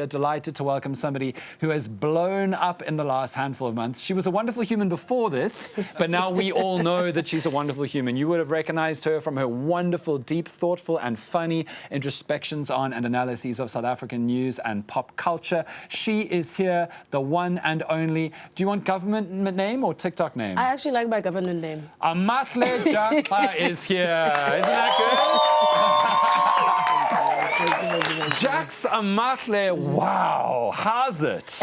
Delighted to welcome somebody who has blown up in the last handful of months. She was a wonderful human before this, but now we all know that she's a wonderful human. You would have recognized her from her wonderful, deep, thoughtful and funny introspections on and analyses of South African news and pop culture. She is here, the one and only. Do you want government name or TikTok name? I actually like my government name. Amahle Jaxa is here. Isn't that good? Jaxa Amahle, wow, how's it?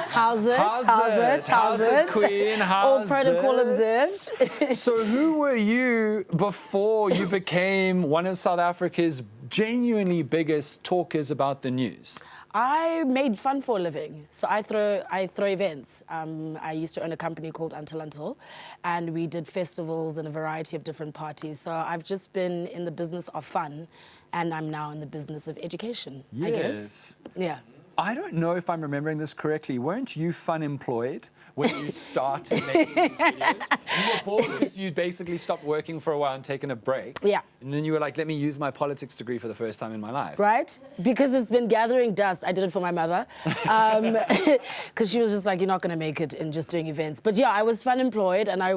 How's it? How's it, Queen? All How's protocol it? observed. So who were you before you became one of South Africa's genuinely biggest talkers about the news? I made fun for a living, so I throw events. I used to own a company called Until, and we did festivals and a variety of different parties. So I've just been in the business of fun, and I'm now in the business of education, I guess. Yeah. I don't know if I'm remembering this correctly. Weren't you fun employed when you started making these videos? You were bored because you basically stopped working for a while and taken a break. Yeah. And then you were like, let me use my politics degree for the first time in my life. Right? Because it's been gathering dust. I did it for my mother. Because she was just like, you're not going to make it in just doing events. But yeah, I was fun employed, and I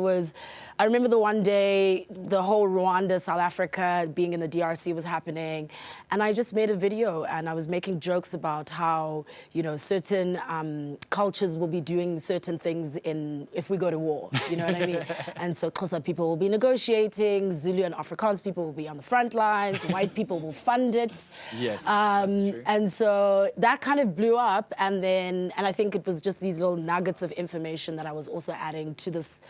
remember the one day, the whole Rwanda, South Africa, being in the DRC was happening. And I just made a video, and I was making jokes about how, you know, certain cultures will be doing certain things if we go to war, you know what I mean? And so Xhosa people will be negotiating, Zulu and Afrikaans people will be on the front lines, white people will fund it. Yes, that's true. And so that kind of blew up, and I think it was just these little nuggets of information that I was also adding to this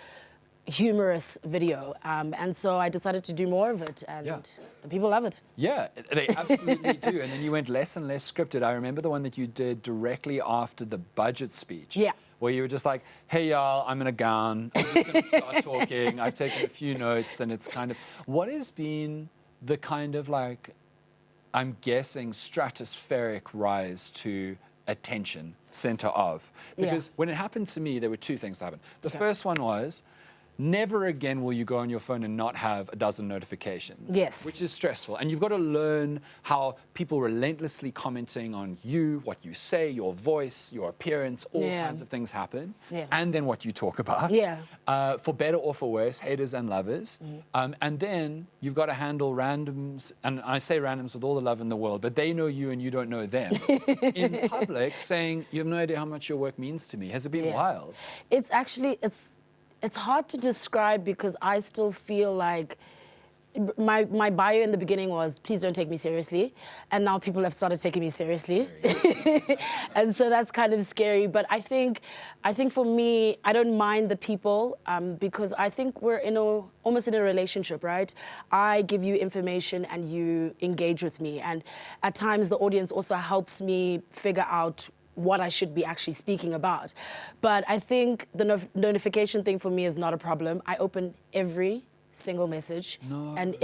humorous video, and so I decided to do more of it, and the people love it. Yeah, they absolutely do. And then you went less and less scripted. I remember the one that you did directly after the budget speech. Yeah. Where you were just like, hey, y'all, I'm in a gown. I'm just going to start talking. I've taken a few notes, and it's kind of... What has been the kind of, like, I'm guessing, stratospheric rise to attention center of? Because when it happened to me, there were two things that happened. The first one was... Never again will you go on your phone and not have a dozen notifications. Yes. Which is stressful. And you've got to learn how people relentlessly commenting on you, what you say, your voice, your appearance, all kinds of things happen. Yeah. And then what you talk about. Yeah. For better or for worse, haters and lovers. And then you've got to handle randoms, and I say randoms with all the love in the world, but they know you and you don't know them. In public, saying, you have no idea how much your work means to me. Has it been wild? It's actually, it's hard to describe, because I still feel like my bio in the beginning was, please don't take me seriously. And now people have started taking me seriously. And so that's kind of scary. But I think for me, I don't mind the people, because I think we're almost in a relationship, right? I give you information and you engage with me. And at times the audience also helps me figure out what I should be actually speaking about. But I think the notification thing for me is not a problem. I open every single message. No. And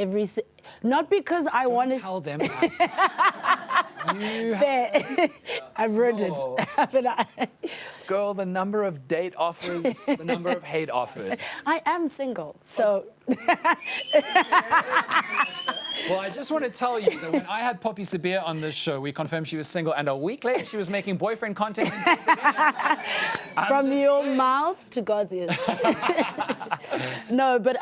not because I want to... Tell them that. I've ruined it. Girl, the number of date offers, the number of hate offers. I am single, so... Well, I just want to tell you that when I had Poppy Sabir on this show, we confirmed she was single, and a week later she was making boyfriend content. From your mouth to God's ears. No, but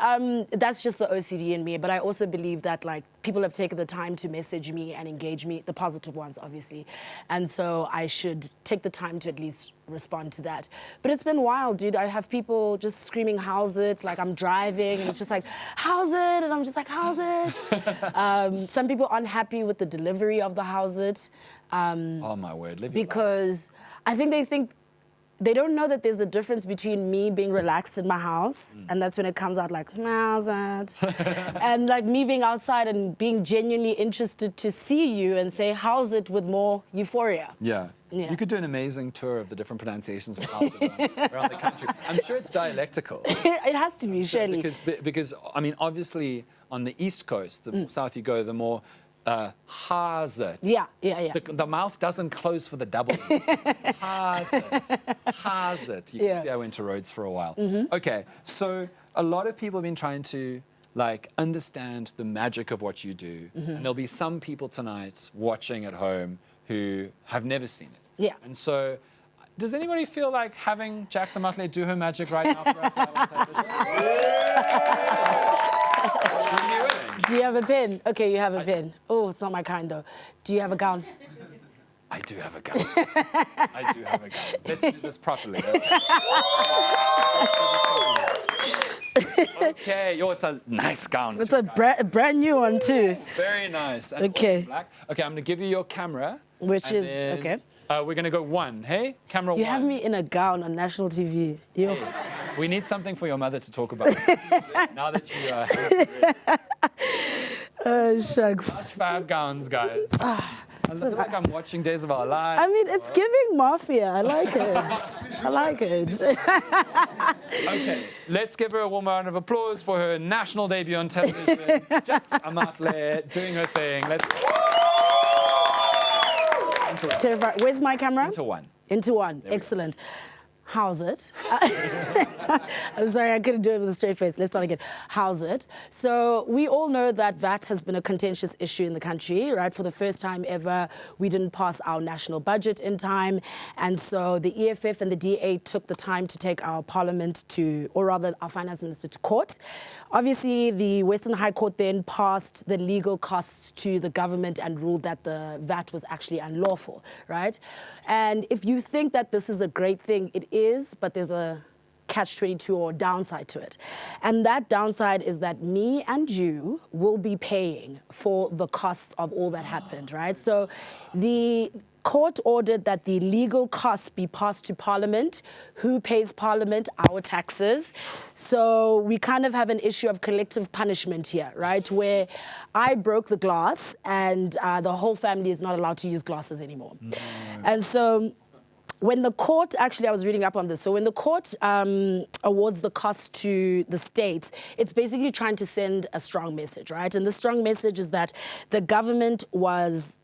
that's just the OCD in me. But I also believe that, like, people have taken the time to message me and engage me, the positive ones, obviously. And so I should take the time to at least respond to that. But it's been wild, dude. I have people just screaming, how's it? Like, I'm driving, and it's just like, how's it? And I'm just like, how's it? Some people aren't happy with the delivery of the how's it. Oh, my word. Because I think they don't know that there's a difference between me being relaxed in my house, and that's when it comes out like, how's that? And like me being outside and being genuinely interested to see you and say, how's it, with more euphoria. Yeah. You could do an amazing tour of the different pronunciations of how's it around the country. I'm sure it's dialectical. It has to be, surely. Because, I mean, obviously, on the East Coast, the more south you go, the more has it. Yeah. The mouth doesn't close for the double. Has it. You can see I went to Rhodes for a while. Okay, so a lot of people have been trying to like understand the magic of what you do. And there'll be some people tonight watching at home who have never seen it. Yeah. And so, does anybody feel like having Jaxa Amahle do her magic right now for us? Do you have a pin? Okay, you have a pin. Oh, it's not my kind though. Do you have a gown? I do have a gown. I do have a gown. Let's do this properly. Okay, yo, it's a nice gown. It's a brand new one too. Very nice. And Okay. black. Okay, I'm gonna give you your camera. Which and is, then, okay. We're gonna go one. Hey, camera You one. have me in a gown on national TV. Yo. Hey, we need something for your mother to talk about. Now that you Shucks. Such fab gowns, guys. I look like I'm watching Days of Our Lives. I mean, it's giving mafia. I like it. I like it. Okay, let's give her a warm round of applause for her national debut on television. Jaxa Amahle doing her thing. Let's. It's terrifying. Where's my camera? Into one. Into one. Excellent. How's it? I'm sorry, I couldn't do it with a straight face. Let's start again. How's it? So we all know that VAT has been a contentious issue in the country, right? For the first time ever, we didn't pass our national budget in time. And so the EFF and the DA took the time to take our parliament to, or rather our finance minister to court. Obviously, the Western High Court then passed the legal costs to the government and ruled that the VAT was actually unlawful, right? And if you think that this is a great thing, it is, but there's a catch-22 or downside to it. And that downside is that me and you will be paying for the costs of all that happened, right? So the court ordered that the legal costs be passed to Parliament. Who pays Parliament? Our taxes. So we kind of have an issue of collective punishment here, right? Where I broke the glass and the whole family is not allowed to use glasses anymore. No. And so when the court, actually I was reading up on this, so when the court awards the cost to the states, it's basically trying to send a strong message, right? And the strong message is that the government was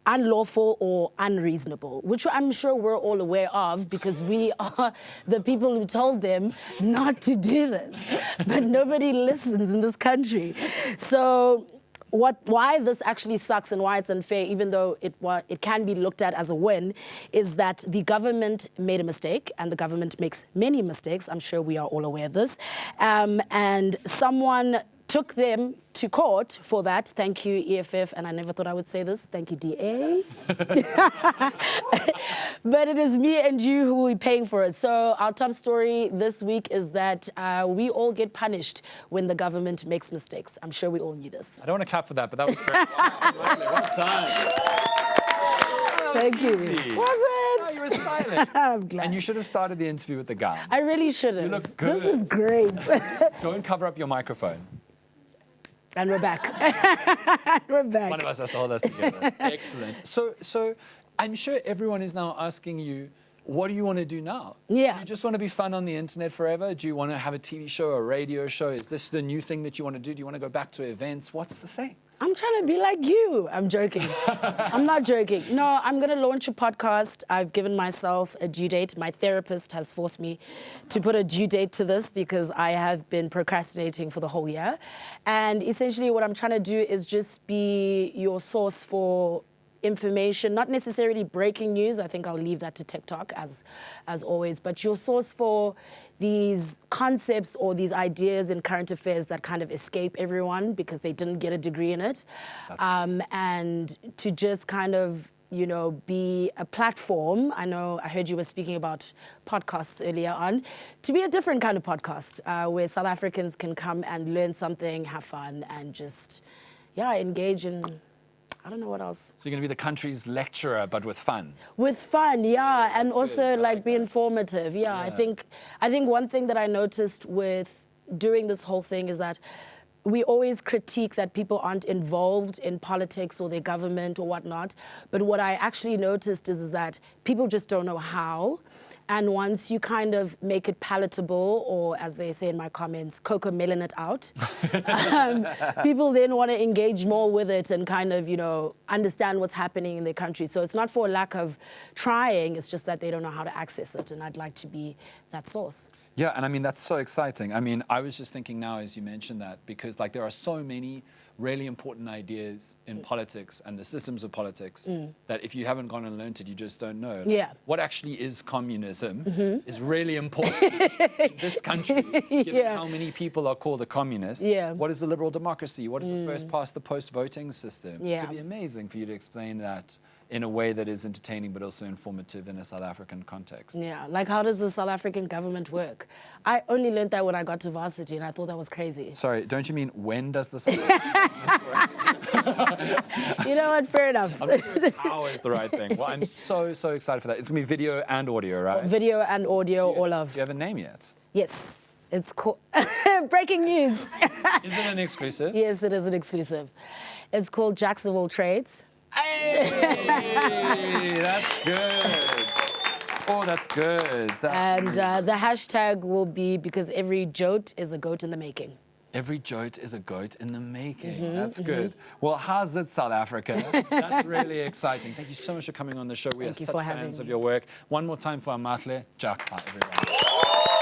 unlawful or unreasonable, which I'm sure we're all aware of because we are the people who told them not to do this. But nobody listens in this country. So why this actually sucks and why it's unfair, even though it can be looked at as a win, is that the government made a mistake, and the government makes many mistakes. I'm sure we are all aware of this. And someone took them to court for that. Thank you, EFF, and I never thought I would say this. Thank you, DA. But it is me and you who will be paying for it. So our top story this week is that we all get punished when the government makes mistakes. I'm sure we all knew this. I don't want to clap for that, but that was great. One time. Thank you. Easy. Was it? No, you were smiling. I'm glad. And you should have started the interview with the gown. I really should have. You look good. This is great. Don't cover up your microphone. And we're back. We're back. One of us has to hold us together. Excellent. So I'm sure everyone is now asking you, what do you want to do now? Yeah. Do you just want to be fun on the internet forever? Do you want to have a TV show, a radio show? Is this the new thing that you want to do? Do you want to go back to events? What's the thing? I'm trying to be like you. I'm joking. I'm not joking. No, I'm going to launch a podcast. I've given myself a due date. My therapist has forced me to put a due date to this because I have been procrastinating for the whole year. And essentially what I'm trying to do is just be your source for information, not necessarily breaking news. I think I'll leave that to TikTok as always, but your source for these concepts or these ideas in current affairs that kind of escape everyone because they didn't get a degree in it. And to just kind of, you know, be a platform. I heard you were speaking about podcasts earlier on, to be a different kind of podcast where South Africans can come and learn something, have fun, and just, engage in, I don't know what else. So you're going to be the country's lecturer, but with fun. With fun, yeah, and also like be informative. Yeah, I think one thing that I noticed with doing this whole thing is that we always critique that people aren't involved in politics or their government or whatnot. But what I actually noticed is that people just don't know how. And once you kind of make it palatable, or as they say in my comments, cocomelon it out, people then want to engage more with it and kind of, understand what's happening in their country. So it's not for a lack of trying, it's just that they don't know how to access it. And I'd like to be that source. Yeah, and I mean, that's so exciting. I mean, I was just thinking now as you mentioned that, because like there are so many really important ideas in politics and the systems of politics that if you haven't gone and learned it, you just don't know. Like, Yeah. what actually is communism is really important in this country, given how many people are called a communist. Yeah. What is a liberal democracy? What is the first past the post voting system? It Yeah. could be amazing for you to explain that in a way that is entertaining but also informative in a South African context. Yeah, like how does the South African government work? I only learned that when I got to varsity, and I thought that was crazy. Sorry, don't you mean when does the South African work? You know what? Fair enough. I'm sure how is the right thing. Well, I'm so excited for that. It's going to be video and audio, right? Video and audio, all of. Do you have a name yet? Yes, it's called breaking news. Is it an exclusive? Yes, it is an exclusive. It's called Jaxa Will Trades. Hey, that's good. Oh, that's good. And the hashtag will be because every jote is a goat in the making. Every jote is a goat in the making. That's good. Well, how's it, South Africa? That's really exciting. Thank you so much for coming on the show. We are such fans of your work. One more time for Amahle. Jaxa, everyone.